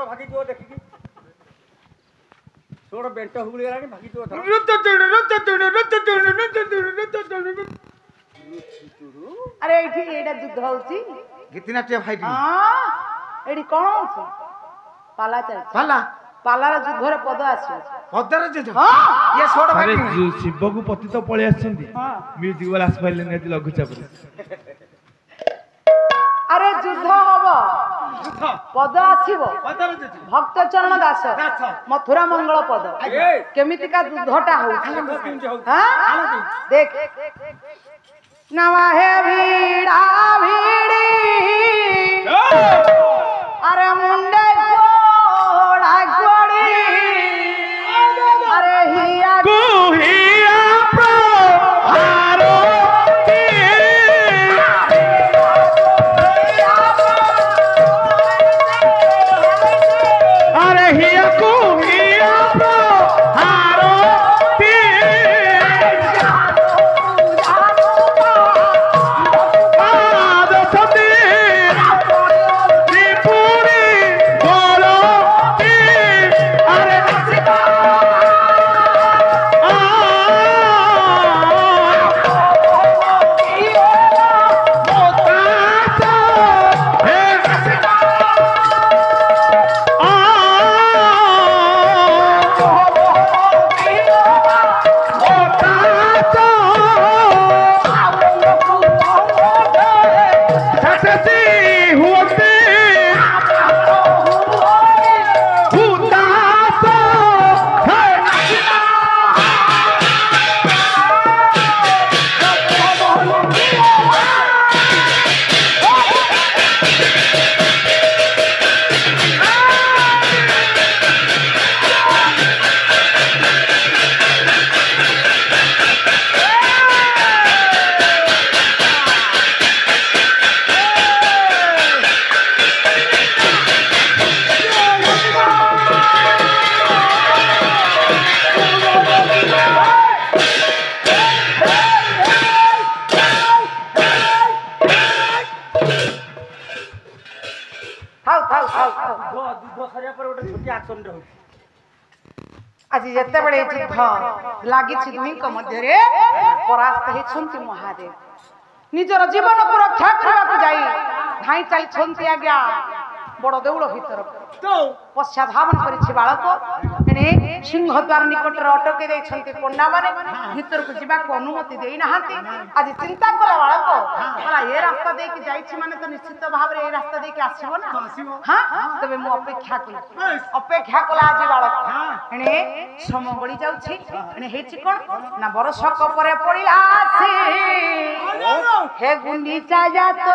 भागी जो देखी छोड़ बेंट हुगली गलानी भागी जो अरे एठी एटा युद्ध होउची गीतनाट्य फाइट हां एठी कोन होउची पाला चल पाला पालार युद्धरे पद आसी पदर जे हां ये छोड़ अरे भाई शिव को पति तो पळे आछंती म्यूजिक वाला आस पाइले ने लघु चापरे अरे युद्ध हबो पद आसीबो पदर जे भक्त चरण दास मथुरा मंगल पद केमिति का युद्धटा होउची हां देख नवा है भीड़ा भीड़ी अरे मुंडे घोड़ा घोड़ी अरे हिया गुहिया प्रहारो अरे हिया गुहिया प्रहारो आज जेते बड़े युद्ध लागिछि दुहींक मध्यरे परास्त हेछन्ति महादेव निजर जीवन को रक्षा करबाक जाई धाई चली छन्ति आज्ञा बड़ देउळ भीतर पश्चात धावन करिछि बालक एने सिंह द्वार निकट रे अटके देइ छन्ति पंडा माने भीतर को जीवा को अनुमति देइ नाहंती आज चिंता कला बालक मला ए रास्ता दे के जाइछि माने तो निश्चित भाव रे ए रास्ता दे के आसीबो ना हां तबे मु अपेक्षा कला आज बालक एने सम गळी जाउछि एने हेछि कोन ना बरसक परे पडिला हे गुंडीचा जातो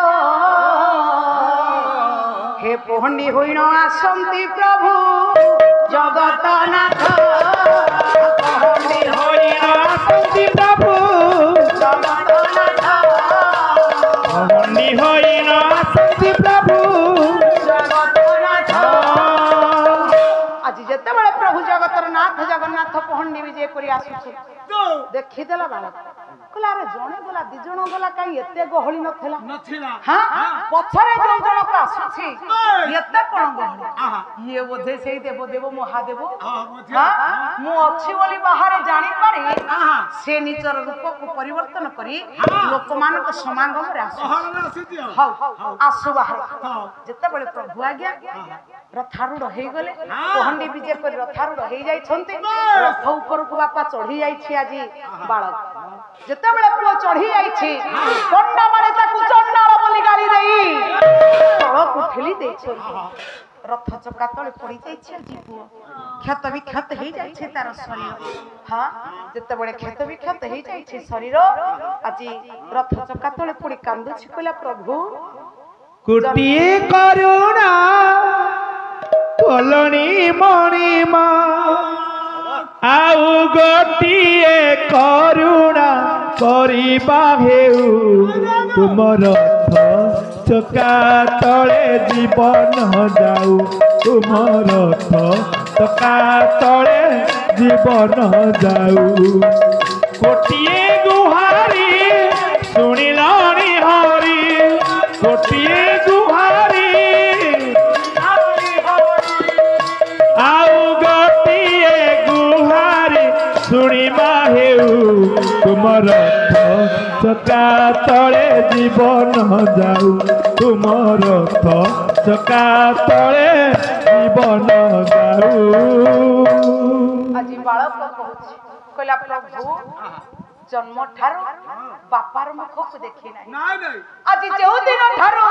हे पोहंडी होइण आसंती प्रभु जगतनाथ पोहंडी होइण आसंती प्रभु जगतनाथ पोहंडी होइण आसंती प्रभु जगतनाथ आज जते बेले प्रभु जगतनाथ जगन्नाथ पोहंडी विजय करी आसुछि देखि देला बालक कला रे जणे गला दि जण गला काई एते गहळी नथिला हां पछरे जो जण को आसुछि एते कोन गहळी ये बोधे सेई देव देव महादेव हां मु अछि बोली बाहर जानि पारी से निजर रूप को परिवर्तन करी लोकमान को समागम रे आसु हां आसु बाहर जते बेले प्रभु आज्ञा रथारूढ़ हो गले पोहंडी विजय कर रथारूढ़ हो जाई छंती रथ ऊपर को बापा चढ़ी जाई छी आज बालक जते बेले पुओ चढ़ी जाई छी पंडा माने ताकू चंडाल बोली गाली देई तळ को ठेली देई छी रथ चक्का तळे पड़ी जाई छी आज पुओ क्षत विक्षत हो जाई छी तार शरीर हां जते बेले क्षत विक्षत हो जाई छी शरीर आज रथ चक्का तळे पड़ी कांदु छी कहला प्रभु कुटिए करुणा कलनी मणिमा आउ गोटिए करुणा करिबा हेउ तुमर रथ चका तळे जीवन जाऊ तुमर रथ चका तळे जीवन जाऊ गोटिए गुहारी सुनिलानी हरि गोटिए गुहारी रथ चका तले जीवन जाऊ तुम रथ चका तले जीवन जाऊ। आज बालक कहूँ कहला प्रभु जन्म ठारू बापार मुख को देखी ना आज जो दिन ठारू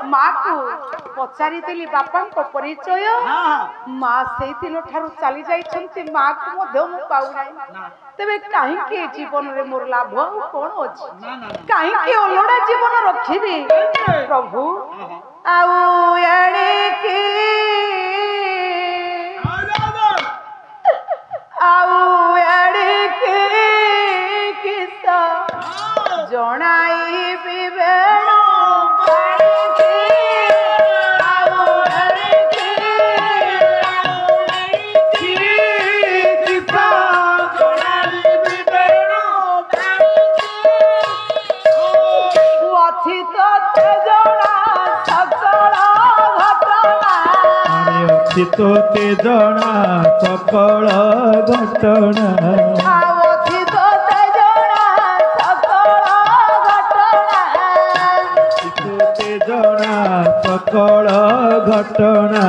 माँ को पचारि देली बापा को परिचय माँ से दिन ठारू चली जाइछंती माँ को मध्य मु पाउ नाही तेबे काहे के जीवन रे मोर लाभ कोन अछि काहे के ओलोडा जीवन रखिबी प्रभु आउ एणे की आउ एणे की किसा जणाई बिबेणो तो ते जना सकल घटना ते जना सकल घटना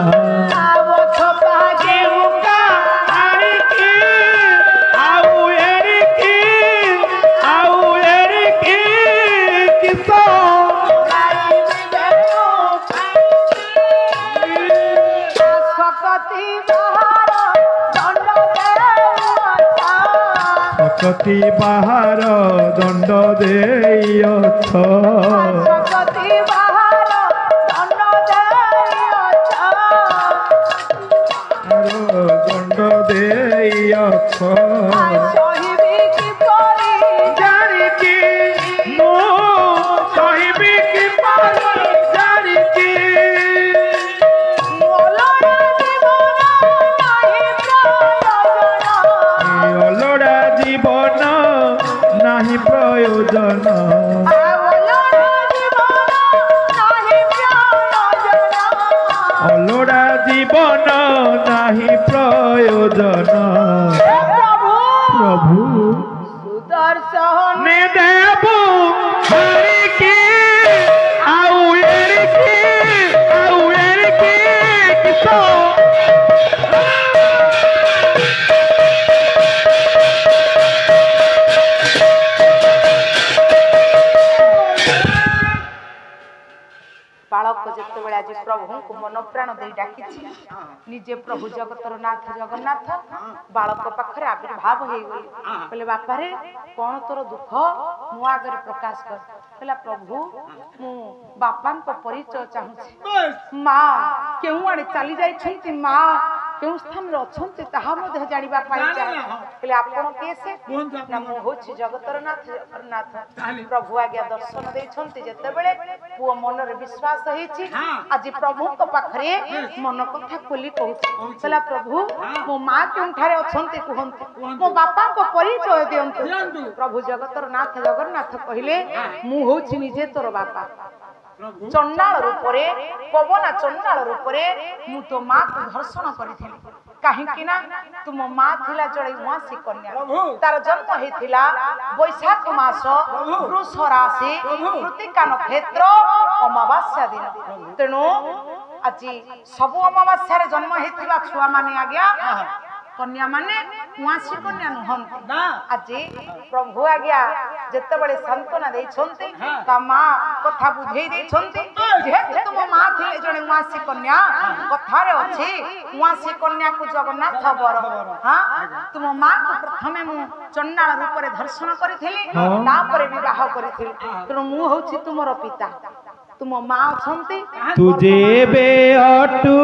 सकती बाहर दंड देयछ सकती बाहर दंड देयछ सहिबी की परी जानिकी मो सहिबी की परी जानिकी ओलोड़ा जीवन नाही प्रयोजन ओलोड़ा जीवन नाही प्रयोजन प्रभु सुदर्शन देबू हरिकी आउ एरिकी किसो बालक जितेबाला आज प्रभु को मन प्राण दे डाकी निजे प्रभु जगतर नाथ जगन्नाथ बालक पाखरे आविर्भाव हो गले कहले बापा रे कौन तोर दुख मु आगे प्रकाश कर कहला प्रभु मु बापा परिचय चाहूँ माँ क्यों आड़े चली जाइछंती माँ क्यों स्थान रे अछंती ताहा मधे जानिबा पाई चाहे कहले आपण के से ना मु होछि जगतर नाथ जगन्नाथ प्रभु आज्ञा दर्शन दैछंती जेतेबेले पुओ मन रे विश्वास हेछि आज प्रभु को पाखरे मन कथा खोली कहू चला प्रभु मो माँ क्यों ठारे अछंती कहंती मो बापा को परिचय दियंतु प्रभु जगतर नाथ जगन्नाथ कहिले मु होछि निजे तोर बापा चंडाल रूपरे पवना चंडाल रूपरे मु तो माँ को दर्शन करिथिली काहेकि ना तुम माँ थिला जड़े उआसी कन्या तार जन्म हेथिला बैशाख मास वृष राशि कृतिका नक्षत्र अमावास्या दिन तेणु आज सब अमावास्या रे जन्म हेथिबा छुआ माने आज्ञा कन्या माने उआसी कन्या नुहंती आज प्रभु आज्ञा जेतेबेले सांत्वना देइछंती ता माँ कथा बुझेई देइछंती जेहेतु तुम माँ थिले जणे उआसी कन्या कथारे अछि उआसी कन्या को जगन्नाथ बर हां तुम माँ को प्रथमे मु चंडाल रूप रे दर्शन करिथिली तापरे विवाह करिथिली तेणु मु होछि तुमर पिता तुम माँ अछंती तुझे बे अटू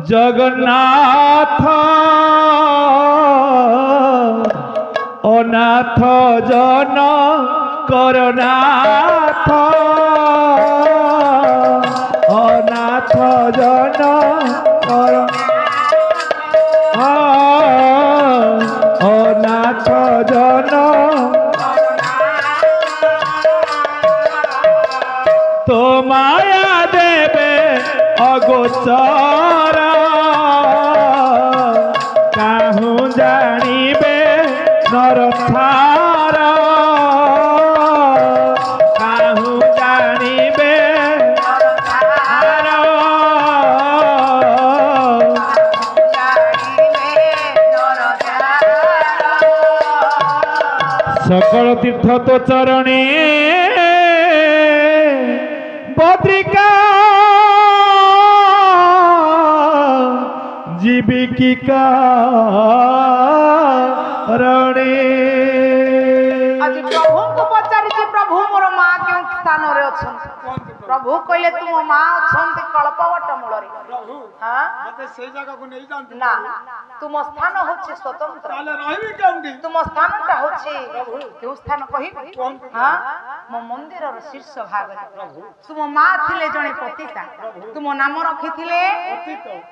जगन्नाथ अनाथ जन करनाथ अनाथ जन कर अनाथ जन तो माया देवे अगोचर काहू जानिबे नर ଥାର କାହୁ ଜାଣିବେ ଥାର সকল তীর্থ তো চরণে বদ্রিকা জীবিকি কারণে আজি প্রভুଙ୍କୁ ପଚାରିଛି ପ୍ରଭୁ ମୋର ମା କେଉଁ ସ୍ଥାନରେ ଅଛନ୍ତି ପ୍ରଭୁ କହିଲେ ତୁମ ମା ଅଛନ୍ତି କଳ୍ପବଟ ମୂଳରେ ହଁ ମତେ ସେଇ ଜାଗାକୁ ନେଇ ଯାଆନ୍ତୁ ନା ତୁମ ସ୍ଥାନ ହେଉଛି ସ୍ୱତନ୍ତ୍ର ତାହେଲେ ରହିବି କେଉଁଠି ତୁମ ସ୍ଥାନଟା ହେଉଛି କେଉଁ ସ୍ଥାନ କହିବି ହଁ ମୋ ମନ୍ଦିରର ଶୀର୍ଷ ଭାଗରେ ତୁମ ମା ଥିଲେ ଜଣେ ପତିତା ତୁମ ନାମ ରଖିଥିଲେ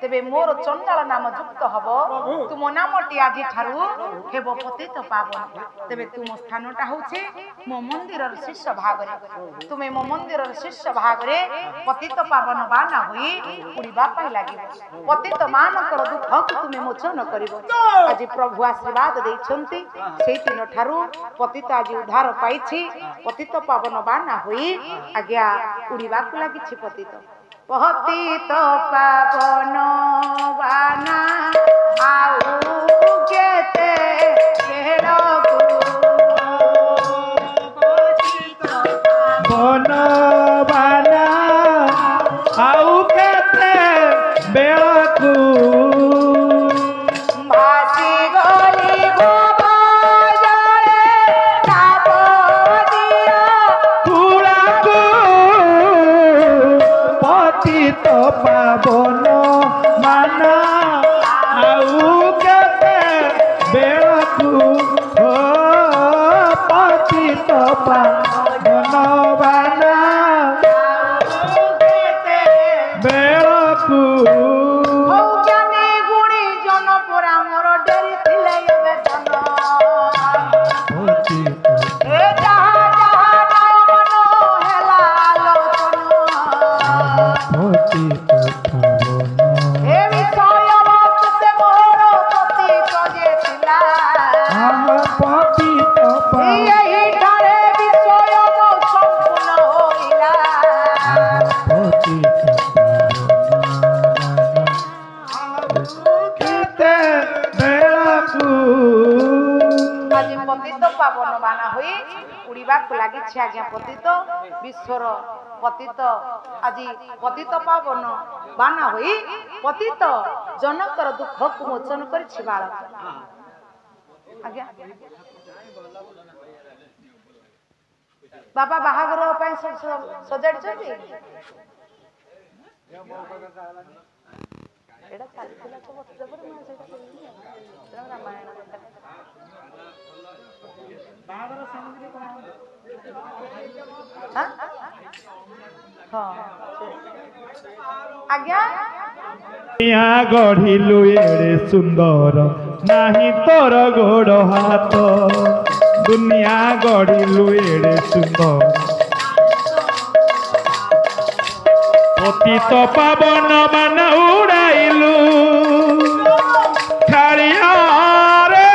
ତେବେ ମୋର ଚଣ୍ଡାଳ ନାମ ଯୁକ୍ତ ହବ ତୁମ ନାମଟି ଆଜିଠାରୁ ହେବ ପତିତ ପାବନ ତେବେ ତୁମ ସ୍ଥାନଟା ହେଉଛି ମୋ ମନ୍ଦିରର ଶୀର୍ଷ ଭାଗରେ ତୁମେ ମୋ ମନ୍ଦିରର ଶୀର୍ଷ ଭାଗରେ ପତିତ ପାବନ ବାନା ହୋଇ ଉଡ଼ିବା ପାଇଁ ଲାଗିବ ପତିତ ମାନଙ୍କର ଦୁଃଖକୁ ତୁମେ ମୋଚନ କରିବ ଆଜି ପ୍ରଭୁ ଆଶୀର୍ବାଦ ଦେଇଛନ୍ତି ସେଇ ଦିନ ଠାରୁ ପତିତ ଆଜି ଉଦ୍ଧାର ପାଇଛି ପତିତ ପାବନ ବାନା ହୋଇ ଆଜ୍ଞା ଉଡ଼ିବାକୁ ଲାଗିଛି ପତିତ ପତିତ ପାବନ ବାନା ଆଉ କେତେ ବେଳକୁ ବନବାନା ଆଉ କେତେ ବେଳକୁ ଭାସି ଗଲି ଗୋବରରେ ତାପ ଦିଅ କୁଳାକୁ ପତିତ ପାବନ ମାନା ଆଉ କେତେ ବେଳକୁ ଓ ପତିତ ପାବନ ବାନା ବେଳକୁ ହଉ ଜ୍ଞାନୀ ଗୁଣୀ ଜନ ପରା ମୋର ଡେରି ଥିଲେ ଏବେ ଜନ ଏ ଯାହା ଯାହା ନୟନ ହେଲା ଆଲୋଚନ ଏ ବିଷୟ ବସ୍ତୁ ସେ ମୋର ପତିତ ଯେ ଥିଲା ଏହିଠାରେ ବିଷୟ ମୋ ସମ୍ପୂର୍ଣ୍ଣ ହୋଇଲା ଆଜି ପତିତ ପାବନ ବାନା ହୋଇ ଉଡ଼ିବାକୁ ଲାଗିଛି ଆଜ୍ଞା ପତିତ ବିଶ୍ୱର ପତିତ ଆଜି ପତିତ ପାବନ ବାନା ହୋଇ ପତିତ ଜନକର ଦୁଃଖକୁ ମୋଚନ କରିଛି ବାଳକ ଆଜ୍ଞା ବାବା ବାହାଘର ପାଇଁ ସଜାଡ଼ିଛନ୍ତି ଏଇଟା ଚାଲିଥିଲା ତ ବର୍ଷ ପରେ ମୁଁ ସେଇଟା କହିଲି ରାମାୟଣ କଥା ବାହାଘର ସାମଗ୍ରୀ କଣ ହଁ ଆଜ୍ଞା ଦୁନିଆ ଗଢିଲୁ ଏଡେ ସୁନ୍ଦର ନାହିଁ ତୋର ଗୋଡ଼ ହାତ ଦୁନିଆ ଗଢିଲୁ ଏଡେ ସୁନ୍ଦର ପତିତ ପାବନ ମାନ ଉଡାଇଲୁ ଖାଳିଆରେ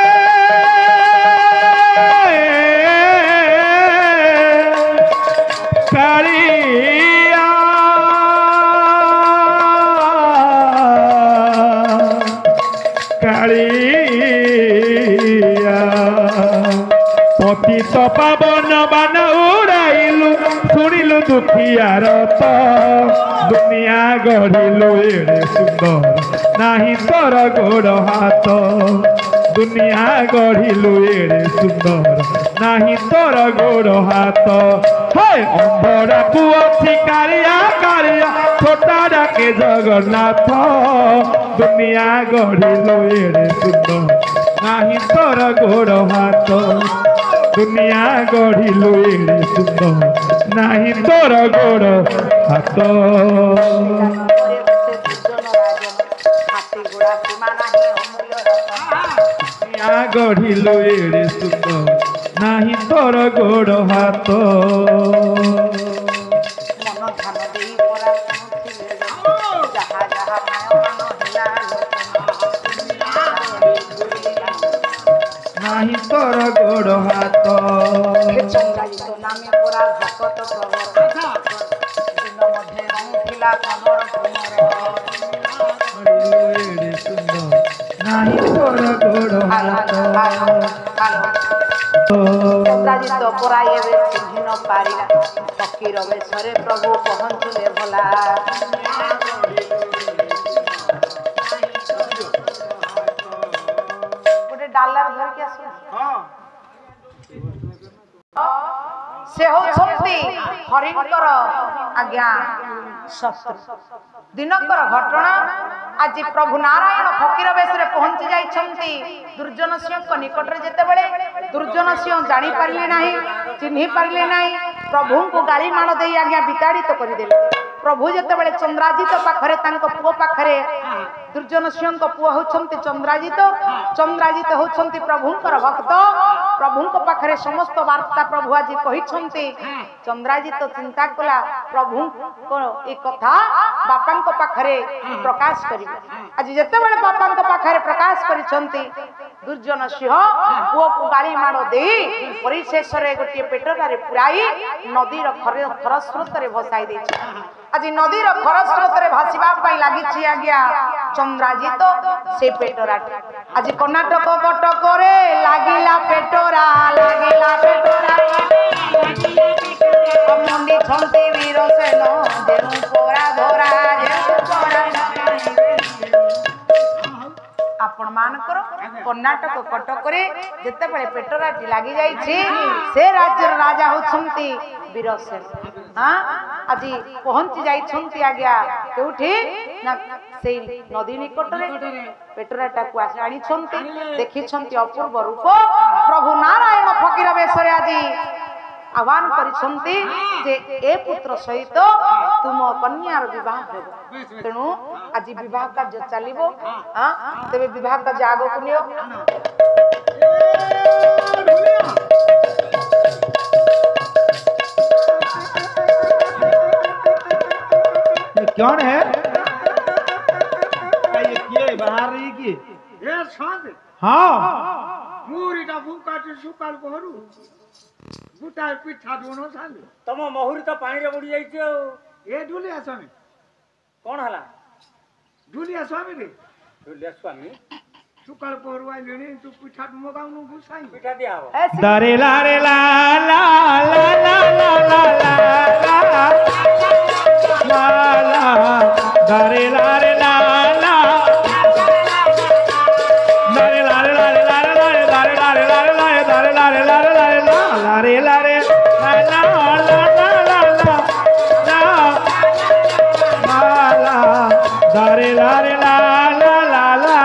କାଳିଆ କାଳିଆ ପତିତ ପାବନ ବାନ ଉଡାଇଲୁ ଶୁଣିଲୁ ଦୁଃଖିଆର ତ ଦୁନିଆ ଗଢିଲୁ ଏଡେ ସୁନ୍ଦର ନାହିଁ ତୋର ଗୋଡ଼ ହାତ ଦୁନିଆ ଗଢିଲୁ ଏଡେ ସୁନ୍ଦର ନାହିଁ ତୋର ଗୋଡ଼ ହାତ ହେ ଅମ୍ଭଡ଼ାକୁ ଅଛି କାଳିଆ କାଳିଆ ଛୋଟା ଡାକେ ଜଗନ୍ନାଥ ଦୁନିଆ ଗଢିଲୁ ଏଡେ ସୁନ୍ଦର ନାହିଁ ତୋର ଗୋଡ଼ ହାତ ଦୁନିଆ ଗଢିଲୁ ଏଡେ ସୁନ୍ଦର ନାହିଁ ତୋର ଗୋଡ଼ ହାତ ଦୁନିଆ ଗଢିଲୁ ଏଡେ ସୁନ୍ଦର ନାହିଁ ତୋର ଗୋଡ଼ ହାତ ମନ ଧ୍ୟାନ ଦେଇ ପରା ଶୁଣୁଥିଲେ ଯାହା ଯାହା ନୟନ ହେଲା ନାହିଁ ତୋର ଗୋଡ଼ ହାତ ଚନ୍ଦ୍ରାଜିତ ନାମେ ପୁରା ଭକତ ପ୍ରବର ଦିନ ମଧ୍ୟ ରହୁଥିଲା ଖବର ଏଡ଼େ ସୁନ୍ଦର ନାହିଁ ତୋର ଗୋଡ଼ ହାତ ଚନ୍ଦ୍ରାଜିତ ପରା ଏବେ ଚିହ୍ନି ନ ପାରିଲା ଫକୀର ବେଶରେ ପ୍ରଭୁ ପହଞ୍ଚିଲେ ଭଲା ଗୋଟେ ଡାଲର ଧରିକି ଆସ ସେ ହଉଛନ୍ତି ହରିଙ୍କର ଆଜ୍ଞା ଶତ୍ରୁ ଦିନକର ଘଟଣା ଆଜି ପ୍ରଭୁ ନାରାୟଣ ଫକୀର ବେଶରେ ପହଞ୍ଚି ଯାଇଛନ୍ତି ଦୁର୍ଜନ ସିଂହଙ୍କ ନିକଟରେ ଯେତେବେଳେ ଦୁର୍ଜନ ସିଂହ ଜାଣିପାରିଲେ ନାହିଁ ଚିହ୍ନି ପାରିଲେ ନାହିଁ ପ୍ରଭୁଙ୍କୁ ଗାଳି ମାଡ଼ ଦେଇ ଆଜ୍ଞା ବିତାଡ଼ିତ କରିଦେଲେ ପ୍ରଭୁ ଯେତେବେଳେ ଚନ୍ଦ୍ରାଜିତ ପାଖରେ ତାଙ୍କ ପୁଅ ପାଖରେ ଦୁର୍ଜନ ସିଂହଙ୍କ ପୁଅ ହେଉଛନ୍ତି ଚନ୍ଦ୍ରାଜିତ ଚନ୍ଦ୍ରାଜିତ ହେଉଛନ୍ତି ପ୍ରଭୁଙ୍କର ଭକ୍ତ ପ୍ରଭୁଙ୍କ ପାଖରେ ସମସ୍ତ ବାର୍ତ୍ତା ପ୍ରଭୁ ଆଜି କହିଛନ୍ତି ଚନ୍ଦ୍ରାଜିତ ଚିନ୍ତା କଲା ପ୍ରଭୁଙ୍କ ଏ କଥା ବାପାଙ୍କ ପାଖରେ ପ୍ରକାଶ କରିବେ ଆଜି ଯେତେବେଳେ ବାପାଙ୍କ ପାଖରେ ପ୍ରକାଶ କରିଛନ୍ତି ଦୁର୍ଜନ ସିଂହ ପୁଅକୁ ଗାଳି ମାଡ଼ ଦେଇ ପରିଶେଷରେ ଗୋଟିଏ ପେଟରାରେ ପୁରାଇ ନଦୀର ଖରସ୍ରୋତରେ ଭସାଇ ଦେଇଛି ଆଜି ନଦୀର ଖରସ୍ରୋତରେ ଭାସିବା ପାଇଁ ଲାଗିଛି ଆଜ୍ଞା ଚନ୍ଦ୍ରାଜିତ ସେ ପେଟରାଟି ଆଜି କର୍ଣ୍ଣାଟକ କଟକରେ ଲାଗିଲା ପେଟରା ମଣ୍ଡିଛନ୍ତି ବୀର ସେନ ଯେଉଁ ପରା ଧରା ଆପଣ ମାନଙ୍କର କର୍ଣ୍ଣାଟକ କଟକରେ ଯେତେବେଳେ ପେଟରାଟି ଲାଗି ଯାଇଛି ସେ ରାଜ୍ୟର ରାଜା ହଉଛନ୍ତି ବୀରସେନ ଆଜି ପହଞ୍ଚି ଯାଇଛନ୍ତି ଆଜ୍ଞା କେଉଁଠି ନା ସେଇ ନଦୀ ନିକଟରେ ପେଟରାଟାକୁ ଆଣିଛନ୍ତି ଦେଖିଛନ୍ତି ଅପୂର୍ବ ରୂପ ପ୍ରଭୁ ନାରାୟଣ ଫକୀର ବେଶରେ ଆଜି ଆହ୍ୱାନ କରିଛନ୍ତି ଯେ ଏ ପୁତ୍ର ସହିତ ତୁମ କନ୍ୟାର ବିବାହ ହେବ ତେଣୁ ଆଜି ବିବାହ କାର୍ଯ୍ୟ ଚାଲିବ ତେବେ ବିବାହ କାର୍ଯ୍ୟ ଆଗକୁ ନିଅ कौन है ये किए बाहर रही की ଏ ସନ୍ଦ हाँ ମୁରିଟା ଭୁକାଟି ସୁକାଳ କରୁ ଗୋଟାଏ ପିଠା ଦୁଣ ସାଲେ ତମ ମହୁରୀ ତ ପାଣିରେ ବୁଡି ଯାଇଛି ଆଉ ଏ ଢୁଲିଆ ସ୍ୱାମୀ କଣ ହେଲା ଢୁଲିଆ ସ୍ୱାମୀ ରେ ଢୁଲିଆ ସ୍ୱାମୀ ସୁକାଳ ପହରୁ ଆଇଲେଣି ତୁ ପିଠା ମଗାଉନୁ ଘୁସାଇ ପିଠା ଦିଆ ହବ दारे लारे ला ला ला ला ला ला ला ला दारे लारे ला ला दारे लारे लारे लारे लारे दारे लारे लारे लारे दारे लारे लारे लारे ला लारे लारे ला ला ला ला ला ला ला दारे लारे ला ला ला ला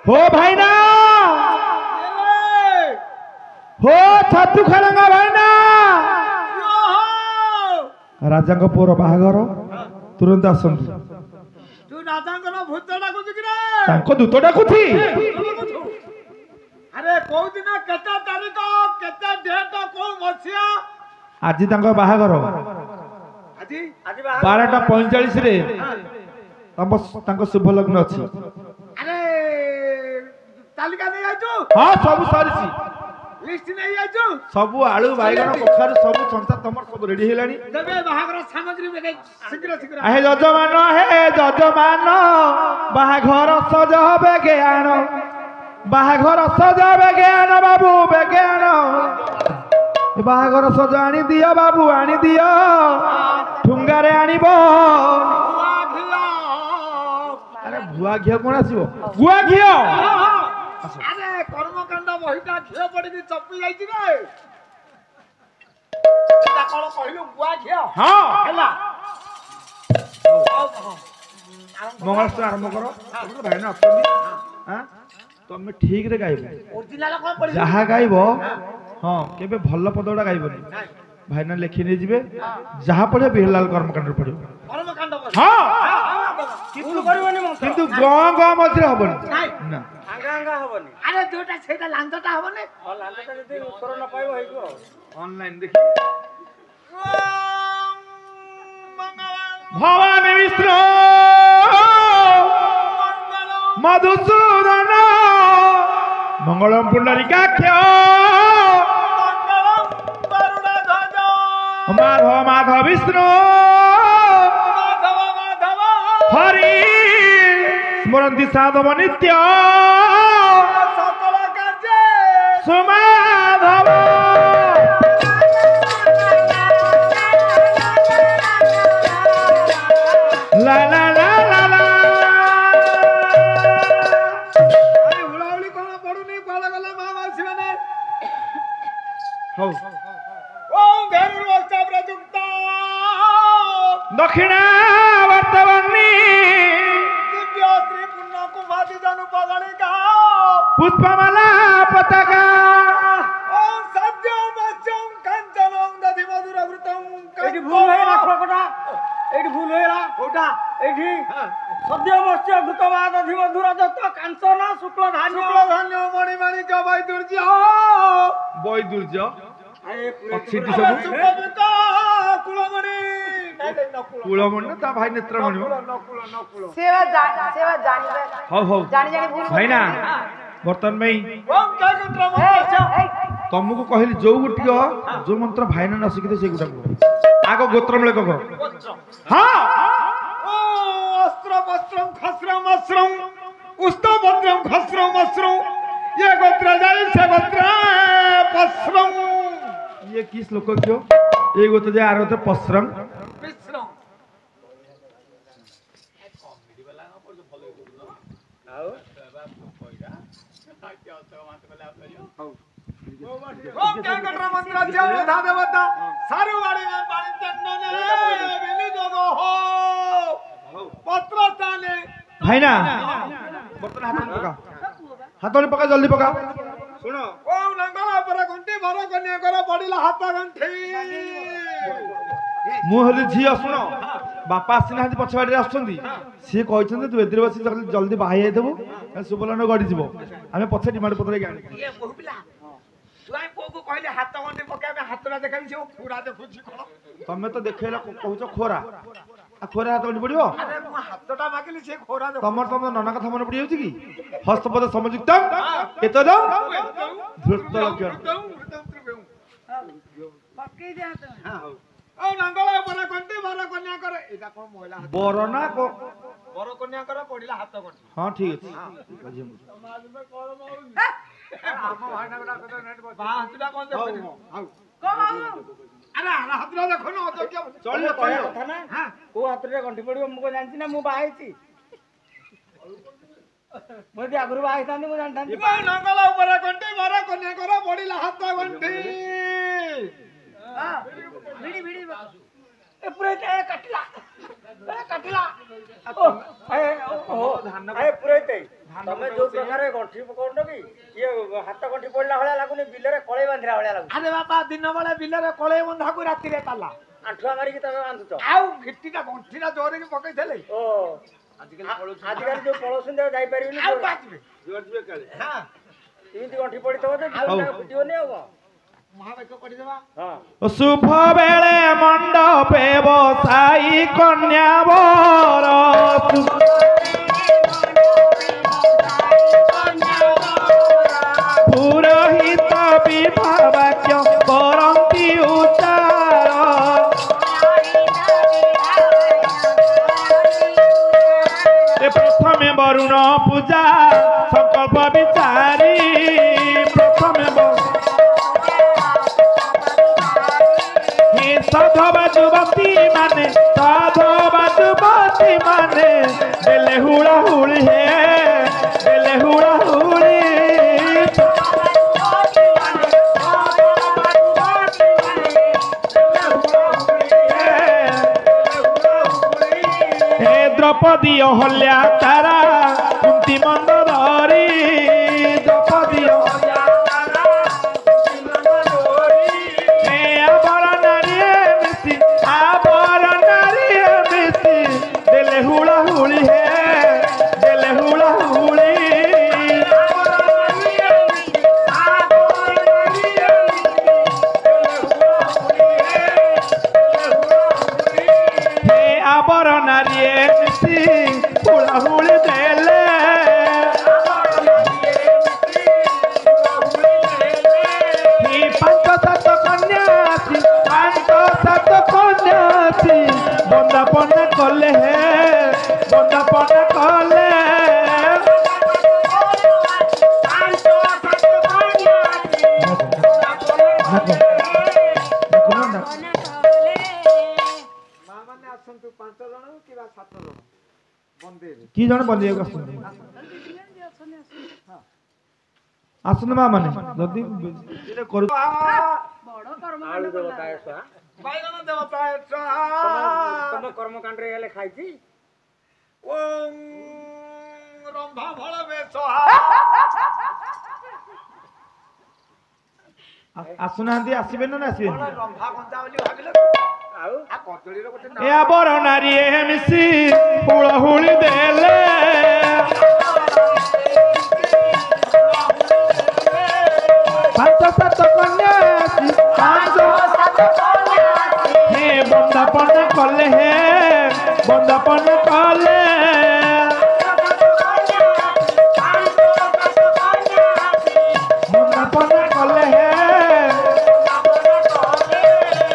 हो भाई ना हो छतु खलंगा भाई ना राजा को पुअर बाहागर तुरंत आसନ୍ତୁ ତୁ ରାଜାଙ୍କର ଭୂତ ଡାକୁଛୁ କି ରେ ତାଙ୍କ ଦୂତ ଡାକୁଛି ଆରେ କୋଉ ଦିନ କେତେ ତାରିଖ କେତେ ଡେଟ କୋଉ ମସିହା ଆଜି ତାଙ୍କ ବାହାଘର ଆଜି ଆଜି 12:45 ରେ ତାଙ୍କ ଶୁଭ ଲଗ୍ନ ଅଛି ଆରେ ତାଲିକା ନେଇ ଆଇଛୁ ହଁ ସବୁ ସରିଛି ଲିଷ୍ଟ ନେଇ ଆଇଛୁ ସବୁ ଆଳୁ ବାଇଗଣ କଖାରୁ ସବୁ ଚନ୍ତା ତମର ସବୁ ରେଡି ହେଲାଣି ତେବେ ବାହାଘର ସାମଗ୍ରୀ ଶୀଘ୍ର ଶୀଘ୍ର ହେ ଯଜମାନ ବାହାଘର ସଜ ବେଗେ ଆଣ ବାହାଘର ସଜ ବେଗେ ଆଣ ବାବୁ ବେଗେ ଆଣ ବାହାଘର ସଜ ଆଣି ଦିଅ ବାବୁ ଆଣି ଦିଅ ଠୁଙ୍ଗାରେ ଆଣିବ ଆରେ ଭୁଆ ଘିଅ କଣ ଆସିବ ଗୁଆ ଘିଅ ଆରେ କର୍ମକାଣ୍ଡ ବହିଟା ଘିଅ ପଡିକି ଚପି ଯାଇଛି ରେ ଏଟା କଣ କହିଲୁ ଗୁଆ ଘିଅ ହଁ ହେଲା ମଙ୍ଗଳସୂତ୍ର ଆରମ୍ଭ କର ଭାଇନା ଅଛନ୍ତି ତମେ ଠିକ ରେ ଗାଇବ ଓରିଜିନାଲ କଣ ପଡିବ ଯାହା ଗାଇବ ହଁ କେବେ ଭଲ ପଦଟା ଗାଇବନି ଭାଇନା ଲେଖି ନେଇଯିବେ ଯାହା ପଢିବ ବିହଲାଲ କର୍ମକାଣ୍ଡରେ ପଢିବ କର୍ମକାଣ୍ଡ ବହି ହଁ ଭୁଲ କରିବନି ମନ୍ତ୍ର କିନ୍ତୁ ଗଁ ଗଁ ମଝିରେ ହବନି ନା ଆଙ୍ଗା ଆଙ୍ଗା ହବନି ଆରେ ଯୋଉଟା ସେଇଟା ଲାଞ୍ଜଟା ହବନି ହଁ ଲାଲଟା ଯଦି ସ୍ୱର ନ ପାଇବ ହେଇଯିବ ଆଉ ଅନଲାଇନ ଦେଖି ଭବାନୀ ମିଶ୍ର मधुसूदन मंगलम पुंडरीकाक्ष माधव माधव विष्णु हरि स्मरन्ति साधव नित्य सुमाधव ला ला ला ला ला हुलाहुली कोण पडून कोण गला मामासी म्हणे हौ ओम धनुर्वस्त्र प्रयुक्त दक्षिणा वर्तवन्नी दिव्य श्री पुण्य कुमारी जनु पगणिका पुष्पमाला पताका ओम सत्यम मत्यम कंचनम दधि मधुर घृतम ଏଇଠି ଭୁଲ ହେଇଗଲା ଖୋକଟା ଏଇଠି ଭୁଲ ହେଇଗଲା କୋଉଟା ଏଇଠି ସଦ୍ୟ ମତ୍ସ୍ୟ ଘୃତବାଦ ଧିବ ଧୁର ଦତ୍ତ କାଞ୍ଚନ ଶୁକ୍ଳ ଧାନ୍ୟ ଧନ୍ୟ ମଣି ମାଣିକ ବୈଦୁର୍ଯ୍ୟ ବୈଦୁର୍ଯ୍ୟ ଅଛିଟି ସବୁ ସବୁ ସୁପବିତ କୁଳମଣି କୁଳମଣି ତା ଭାଇ ନେତ୍ରମଣି सेवा जानिबे ହଉ ହଉ जानि जानि भूल ଭାଇନା ବର୍ତ୍ତମାନ ପାଇଁ ଓମ ଜୟଗନ୍ତ୍ର ए, ମନ୍ତ୍ର ए, ତମକୁ କହିଲି ଯୋଉ ଗୋଟିକ ଯୋଉ ମନ୍ତ୍ର ଭାଇନା ନ ଶିଖିତେ ସେଇ ଗୋଟା ଆଗ ଗୋତ୍ର ମୂଳେ କହ ହଁ ଓ ଅସ୍ତ୍ର ବସ୍ତ୍ରಂ ଖସ୍ରମ ଅସ୍ତ୍ରಂ ଉସ୍ତଭଦ୍ରಂ ଖସ୍ରମ ଅସ୍ତ୍ରಂ ये गोत्र जाय से गोत्र पस्रम ये की श्लोक क्यों ये गोत्र जे आर होते पस्रम विश्रम ओम क्या गटर मंत्र जय था देवता सारू वाड़ी में पानी चंदने बिली जोगो हो पत्र ताने भाईना बर्तन हाथ में पका जल्दी पका सुनो ओम नंगला पर घंटी भर कन्या कर पड़िला हाथ घंटी मु हली झियो सुनो बापा आसिना पछवाड़ी आसुंदी सी कहते तू एदिरे बसी जल्दी बाहा जाइदेबू सुबलन गड़ी जीव आम पछे डिमांड पत्र गाड़ी ये बहुपिला तुआई को को कहले हाथ घंटी पकाबे हाथरा देखाबी से पूरा देखुची कोन तमे तो देखैला कहूछ खोरा आ खोरा हाथ गंडी पड़ियो अरे मु हाथटा मागिली से खोरा दे तमर तम नना कथा मन पड़ी जाउची की हस्तपद समयुक्तम एतदम धृत लक्षण पक्की जा तो ओ नंगला पर घंटी भर कन्या कर एटा कोन महिला हाथ बरना को भर कन्या कर पड़िला हाथ घंटी हां ठीक अछि समाज में कोन माउली हम भाईना गडा कत नेट बस हाथटा कोन देखो अरे हाथरा देखो न अयोग्य चलियो କହିବା चलियो କଥା ନା କୋଉ ହାତରେ ଗଣ୍ଠି ପଡିବ ମୁଁ କଣ ଜାଣିଛି ନା ମୁଁ ବାହା ହେଇଛି ମୁଁ ଯଦି ଆଗରୁ ବାହା ହେଇଥାନ୍ତି ମୁଁ ଜାଣିଥାନ୍ତି ଓ ନଙ୍ଗଲା ଉପରେ ଘଣ୍ଟି ଭର କନ୍ୟା କର ପଡିଲା ହାଥ ଘଣ୍ଟି भिड़ी भिड़ी ଏ ପୁରା କାଟିଲା ପୁରେଇତେ ତମେ ଯୋଉ ପ୍ରକାର ଗଣ୍ଠି କରୁନ କି ଇଏ ହାତ ଗଣ୍ଠି ପଡିଲା ଭଳିଆ ଲାଗୁନି ବିଲରେ କଳେଇ ବାନ୍ଧିଲା ଭଳିଆ ଲାଗୁଛି ଆରେ ବାପା ଦିନ ବେଳେ ବିଲରେ କଳେଇ ବନ୍ଧାକୁ ରାତିରେ ପାଲା ଆଣ୍ଠୁଆ ମାରିକି ତମେ ବାନ୍ଧୁଛ ଆଉ ଘିଟିଟା ଗଣ୍ଠିଟା ଜୋରରେ ପକେଇଥିଲେ ଓ ଆଜିକାଲି ଯୋଉ ପଳଉଛନ୍ତି ଆଉ ଯାଇପାରିବେନି ଆଉ ବାଜିବେ ହଁ ଏମିତି ଗଣ୍ଠି ପଡିଥିବ ଯେ ଫୁଟିବନି ଆଉ କଣ ମହାବାକ୍ୟ କରିଦେବା ହଁ शुभ बेले मंडपे बसाई कन्या बर पुरोहित विवाह वाक्य करन्ति उच्चार प्रथमे वरुण पूजा संकल्प विचारी प्रथमे साधवा जुवती माने साधवा जुवती माने बेले हुड़ा हुड़ी है बेले हुड़ा हुड़ी हे द्रौपदी अहल्या तारा कुंती मंदोदरी द्रौपदी हुड़ा हुड़ी है दिल हुड़ा हुड़ी हे आबर नारी मिसी हुड़ा हुड़ी देले ମାନେ ଆସନ୍ତୁ 5 ଜଣ କିବା 7 ଜଣ ବନ୍ଦେଇବେ କି ଜଣେ ବନ୍ଦିବାକୁ ଆସୁଛନ୍ତି ଆସନ୍ତୁ ମା ମାନେ ଯଦି କରୁ ଆଳୁ ଦେବତା ଏସା ବାଇଗଣ ଦେବତା ତମ କର୍ମକାଣ୍ଡରେ ହେଲେ ଖାଇଛି ଓಂ ରମ୍ଭା ଫଳ ବେଶ ଆସୁନାହାନ୍ତି ଆସିବେ ନା ଆସିବେନି ରମ୍ଭା କଞ୍ଚା ବୋଲି ଭାବିଲେ ଆଉ ଆ କଦଳୀର ଗୋଟେ ଏ ଆବର ନାରୀ ଏ ମିଶି ହୁଳହୁଳି ଦେଲେ ପାଞ୍ଚ ସାତ କନ୍ୟା ହେ ବନ୍ଦାପନ କଲେ ହେ ବନ୍ଦାପନ କଲେ ବନ୍ଦାପନ କଲେ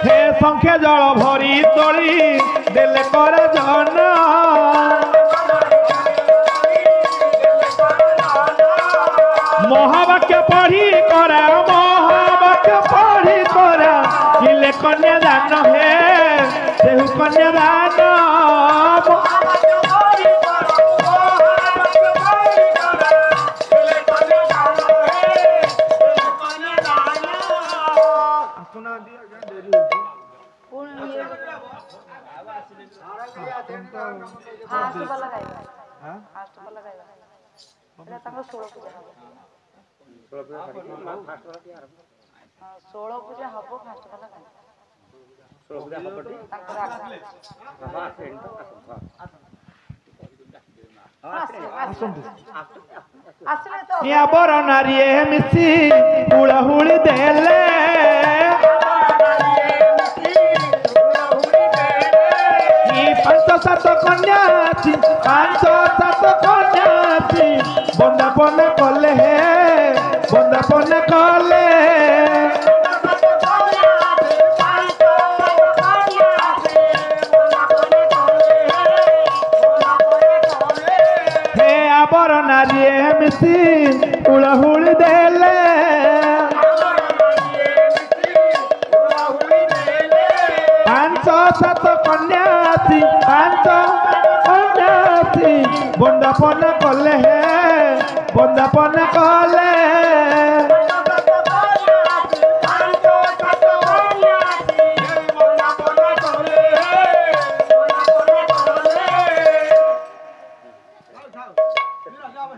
ହେ ସଂଖ୍ୟା ଜଳ ଭରି ତୋଳି ଦେଲେ କରା ଜନ মহাবাক্য পড়ি করা মহাবাক্য পড়ি করা কিলে কন্যা দান হে দেহু কন্যা দান ଷୋଳ ପୂଜା ହବ ଫାଷ୍ଟ ପାଲା ଆସିଲେ ତ ইয়া বড় নারী মিশি হুড়হুড়ি দেলে পাঁচ সাত কন্যা আছে পাঁচ সাত কন্যা আছে বন্দাপন কলে হে বন্দাপন কলে হে আবর নারী মিশি হুড়হুড়ি দেলে পাঁচ সাত কন্যা আছে পাঁচ কন্যা আছে বন্দাপন কলে হে বন্দাপন কলে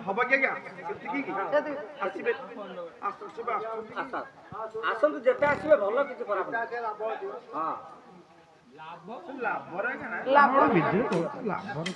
হব কি আজ্ঞা সেତିকি কি আসিবে আসিবে ଆସନ୍ତୁ ଯେତେ ଆସିବେ ଭଲ କିଛି ଖରାପ ନାହିଁ। ହଁ ଲାଭରେ ଆଜ୍ଞା ନା ଲାଭ ବିଜୟ କହୁଛି ଲାଭର